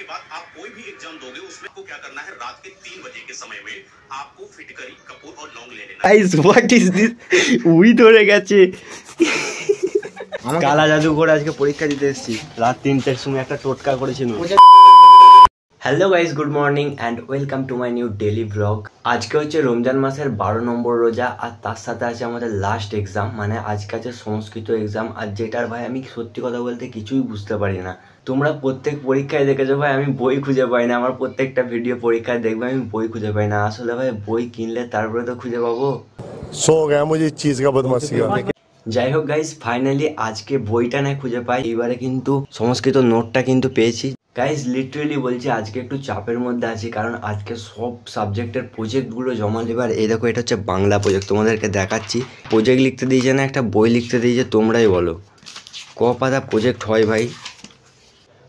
के बाद आप कोई भी एग्जाम दोगे उसमें आपको क्या करना है, रात के 3 बजे के समय में आपको फिटकरी, कपूर और लौंग ले लेना। Guys what is this, we ধরে গেছে। কালা জাদু করে আজকে পরীক্ষা দিতে এসেছি, রাত 3টার সময় একটা টোটকা করেছিল। Hello guys, good morning and welcome to my new daily blog. আজকে হচ্ছে রমজান মাসের 12 নম্বর রোজা, আর তার সাথে আছে আমাদের লাস্ট এক্সাম, মানে আজকে আছে সংস্কৃত এক্সাম। আর যেটার ভাই আমি সত্যি কথা বলতে কিছুই বুঝতে পারি না। তোমরা প্রত্যেক পরীক্ষায় দেখেছো ভাই আমি বই খুঁজে পাই না, আমার প্রত্যেকটা ভিডিও পরীক্ষায় দেখবে আমি বই খুঁজে পাই না। আসলে ভাই বই কিনলে তারপরে তো খুঁজে পাবো। सो गया मुझे इस चीज का बदमाशी का। যাই হোক গাইস, ফাইনালি আজকে বইটা না খুঁজে পাই, এবারে কিন্তু সংস্কৃত নোটটা কিন্তু পেয়েছি। গাইস লিটারেলি বলছি আজকে একটু চাপের মধ্যে আছি, কারণ আজকে সব সাবজেক্টের প্রজেক্টগুলো জমা দেবার। এই দেখো এটা হচ্ছে বাংলা প্রজেক্ট, তোমাদেরকে দেখাচ্ছি। প্রজেক্ট লিখতে দিয়েছে না, একটা বই লিখতে দিয়েছে, তোমরাই বলো ক পাতা প্রজেক্ট হয় ভাই।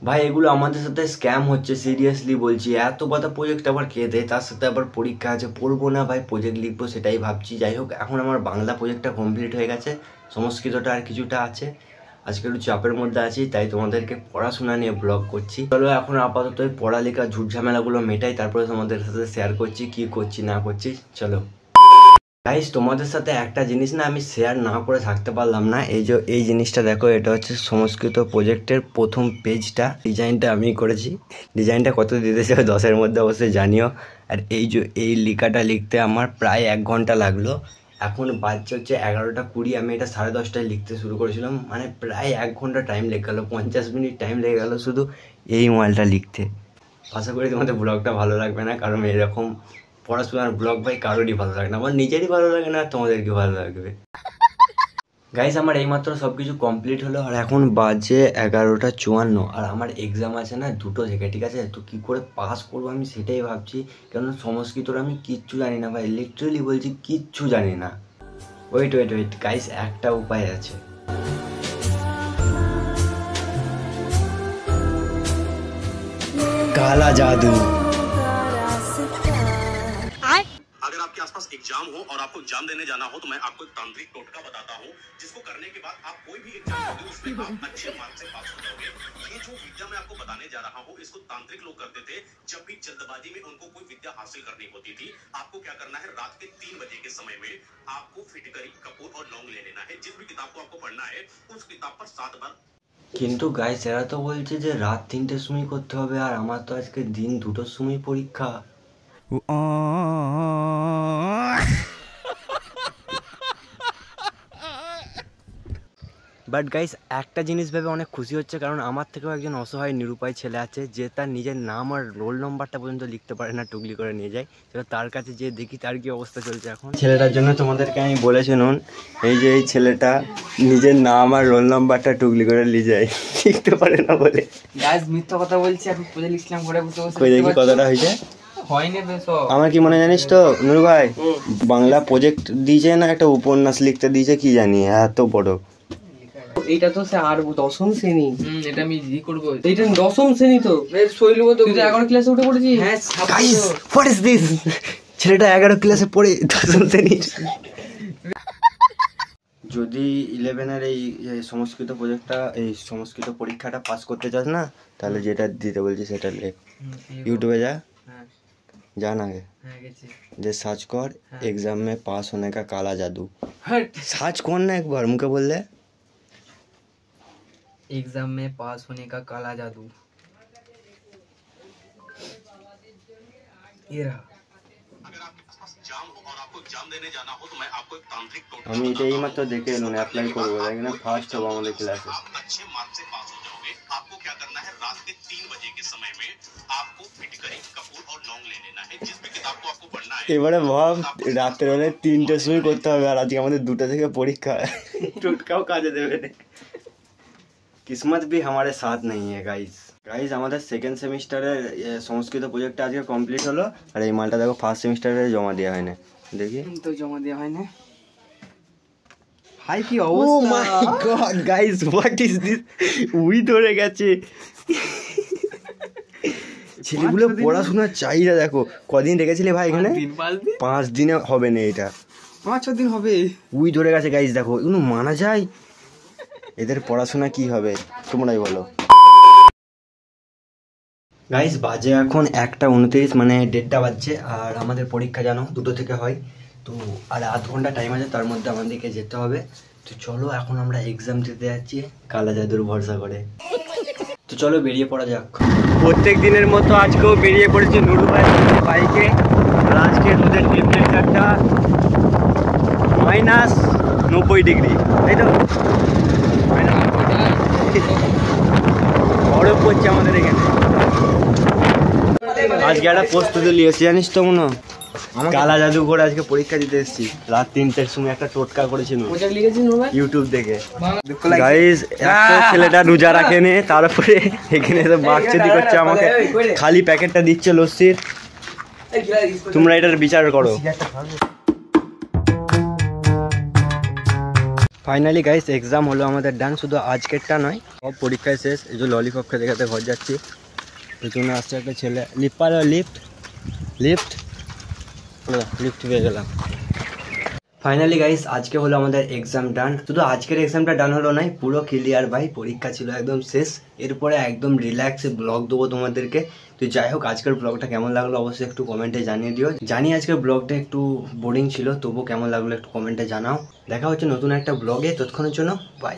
ভাই এগুলো আমাদের সাথে স্ক্যাম হচ্ছে, সিরিয়াসলি বলছি। এত পাতা প্রজেক্ট আবার কে দেয়, তার সাথে আবার পরীক্ষা আছে, পড়বো না ভাই, প্রজেক্ট লিখবো সেটাই ভাবছি। যাই হোক, এখন আমার বাংলা প্রজেক্টটা কমপ্লিট হয়ে গেছে, সংস্কৃতটা আর কিছুটা আছে। আজকে একটু চাপের মধ্যে আছি, তাই তোমাদেরকে পড়াশোনা নিয়ে ব্লগ করছি। চলো এখন আপাতত এই পড়ালেখা ঝুট ঝামেলাগুলো মেটাই, তারপরে তোমাদের সাথে শেয়ার করছি কি করছি না করছি। চলো গাইস, তোমাদের সাথে একটা জিনিস না আমি শেয়ার না করে থাকতে পারলাম না। এই জিনিসটা দেখো, এটা হচ্ছে সংস্কৃত প্রজেক্টের প্রথম পেজটা, ডিজাইনটা আমি করেছি। ডিজাইনটা কত দিতেছে 10-এর মধ্যে অবশ্যই জানিও। আর এই লেখাটা লিখতে আমার প্রায় 1 ঘন্টা লাগলো। এখন বাজছে হচ্ছে 11:20, আমি এটা 10:30টায় লিখতে শুরু করেছিলাম, মানে প্রায় 1 ঘন্টা টাইম লেগে গেলো, 50 মিনিট টাইম লেগে গেলো শুধু এই মালটা লিখতে। আশা করি তোমাদের ব্লগটা ভালো লাগবে না, কারণ এরকম পড়াশোনার ব্লগ ভাই কারোরই ভালো লাগে না, আমার নিজেরই ভালো লাগে না, তোমাদেরকে ভালো লাগবে। গাইস আমার এইমাত্র সব কিছু কমপ্লিট হলো, আর এখন বাজে 11:54, আর আমার এক্সাম আছে না 2টো থেকে, ঠিক আছে? তো কী করে পাস করবো আমি সেটাই ভাবছি, কারণ সংস্কৃতটা আমি কিচ্ছু জানি না ভাই, লিটারেলি বলছি কিচ্ছু জানি না। ওয়েট গাইস, একটা উপায় আছে। কালা জাদু। अगर आपके आसपास एग्जाम हो और आपको एग्जाम देने जाना हो तो मैं आपको एक तांत्रिक टोटका बताता हूँ, जिसको करने के बाद आप कोई भी एग्जाम दोगे उसमें आप अच्छे मार्क्स से पास हो जाओगे। ये जो विद्या मैं आपको बताने जा रहा हूँ, इसको तांत्रिक लोग करते थे जब भी जल्दबाजी में उनको कोई विद्या हासिल करनी होती थी। आपको क्या करना है, रात के 3 बजे के समय में आपको फिटकरी, कपूर और लौंग ले लेना है। जिस भी किताब को आपको पढ़ना है उस किताब पर 7 बार। কিন্তু গাইস এরা তো বলছে যে রাত 3টের সময় করতে হবে, আর আমার তো আজকে দিন 2টোর সময় পরীক্ষা। বাট গাইস একটা জিনিস ভেবে অনেক খুশি হচ্ছে, কারণ আমার থেকেও একজন অসহায় নিরুপায় ছেলে আছে যে তার নিজের নাম আর রোল নম্বরটা পর্যন্ত লিখতে পারে না, টুকলি করে নিয়ে যায়। সেটা তার কাছে যে দেখি তার কি অবস্থা চলছে এখন। ছেলেটার জন্য তোমাদেরকে আমি বলেছি নুন, এই যে এই ছেলেটা নিজের নাম আর রোল নম্বরটা টুকলি করে নিয়ে যায়, লিখতে পারে না বলে। গাইস মিথ্যা কথা বলছি, আমি প্রজেক্ট লিখলাম ঘরে বসে বসে। কই দেখি কতটা হয়েছে। হয়নি বেশ। আমার কি মনে জানিস তো নুর ভাই, বাংলা প্রজেক্ট দিয়েছে না, একটা উপন্যাস লিখতে দিয়েছে, কি জানি এত বড়। এইটা তো সে আর 10ম শ্রেণী। এটা আমি ই করব, এইটা 10ম শ্রেণী তো শৈলব তো। তুই তো 11 ক্লাসে উঠে পড়েছিস। হ্যাঁ গাইস হোয়াট ইজ দিস, ছেলেটা 11 ক্লাসে পড়ে 10ম শ্রেণী। যদি 11-এর এই সংস্কৃত প্রজেক্টটা, এই সংস্কৃত পরীক্ষাটা পাস করতে চাস না, তাহলে যেটা দিতে বলছি সেটা লেখ। ইউটিউবে जा ना जे सर्च कर एग्जाम में पास होने का काला जादू। सर्च कौन ना एक बार मुझे बोल दे, एग्जाम में पास होने का काला जादू। ये रहा। अगर आपके पास एग्जाम हो और आपको एग्जाम देने जाना हो तो मैं आपको एक तांत्रिक टोटका हम इटे ही मत तो देखे इन्होंने अप्लाई करो लेकिन फास्ट हो हमारे क्लास में आप अच्छे मार्क्स से पास हो जाओगे। आपको क्या करना है, रात के 3 बजे के समय में आपको फिटकरी, कपूर और लौंग ले लेना है। जिस भी किताब को आपको पढ़ना है এবারে ভাব রাতের বেলায় 3টের সময় করতে হবে, আর আজকে আমাদের 2টা থেকে পরীক্ষা, টোটকাও কাজে দেবে না। কিসমত भी हमारे साथ नहीं है गाइस। আমাদের সেকেন্ড সেমিস্টারের সংস্কৃত প্রজেক্টটা আজকে কমপ্লিট হলো, আর এই মালটা দেখো ফার্স্ট সেমিস্টারে জমা দেওয়া হয় না, দেখি তো জমা দেওয়া হয় না ভাই, কি অবস্থা। Oh my God guys what is this, উই ধরে গেছে। ছেলেগুলো পড়াশোনার চাহিদা দেখো, কদিন রেখেছিলে ভাই এখানে? 5 দিনে হবে না, এটা 5-6 দিন হবে। উই ধরে গেছে গাইস, দেখো এগুলো মানা যায়? এদের পড়াশোনা কি হবে তোমরাই বলো। গাইস বাজে এখন 1:29, মানে 1:30 বাজছে। আর আমাদের পরীক্ষা জানো 2টো থেকে হয়, তো আর আধ ঘন্টা টাইম আছে, তার মধ্যে আমাদেরকে যেতে হবে। তো চলো এখন আমরা এক্সাম দিতে যাচ্ছি কালা জাদুর ভরসা করে। তো চলো বেরিয়ে পড়া যাক। প্রত্যেক দিনের মতো আজকেও বেরিয়ে পড়েছি নুরু ভাই বাইকে। আর আজকে রোদের টেম্পারেচারটা -90 ডিগ্রি, তাই তো? বরফ পড়ছে আমাদের এখানে। আজকে একটা প্রস্তুতি নিয়েছি জানিস তো মনে হয়, কালা জাদু করে আজকে পরীক্ষা দিতে এসেছি। রাত 3টের সময় একটা টোটকা করেছিল ইউটিউব দেখে। গাইস একটা ছেলেটা রোজা রাখেনি, তারপরে এখানে এসে বাকচুদি করছে, আমাকে খালি প্যাকেটটা দিচ্ছে লস্যির। তোমরা এটার বিচার করো। ফাইনালি গাইস এক্সাম হলো আমাদের ডান, শুধু আজকেরটা নয়, সব পরীক্ষায় শেষ। এই যে ললিপপ খেতে খেতে ঘর যাচ্ছি, পেছনে আসছে একটা ছেলে। লিফট পেয়ে গেলাম। ফাইনালি গাইস আজকে হলো আমাদের এক্সাম ডান। শুধু আজকের এক্সামটা ডান হলো নয়, পুরো ক্লিয়ার ভাই, পরীক্ষা ছিল একদম শেষ। এরপরে একদম রিল্যাক্সে ব্লগ দেবো তোমাদেরকে। তো যাই হোক আজকের ব্লগটা কেমন লাগলো অবশ্যই একটু কমেন্টে জানিয়ে দিও। জানি আজকের ব্লগটা একটু বোরিং ছিল, তবুও কেমন লাগলো একটু কমেন্টে জানাও। দেখা হচ্ছে নতুন একটা ব্লগে, ততক্ষণের জন্য বাই।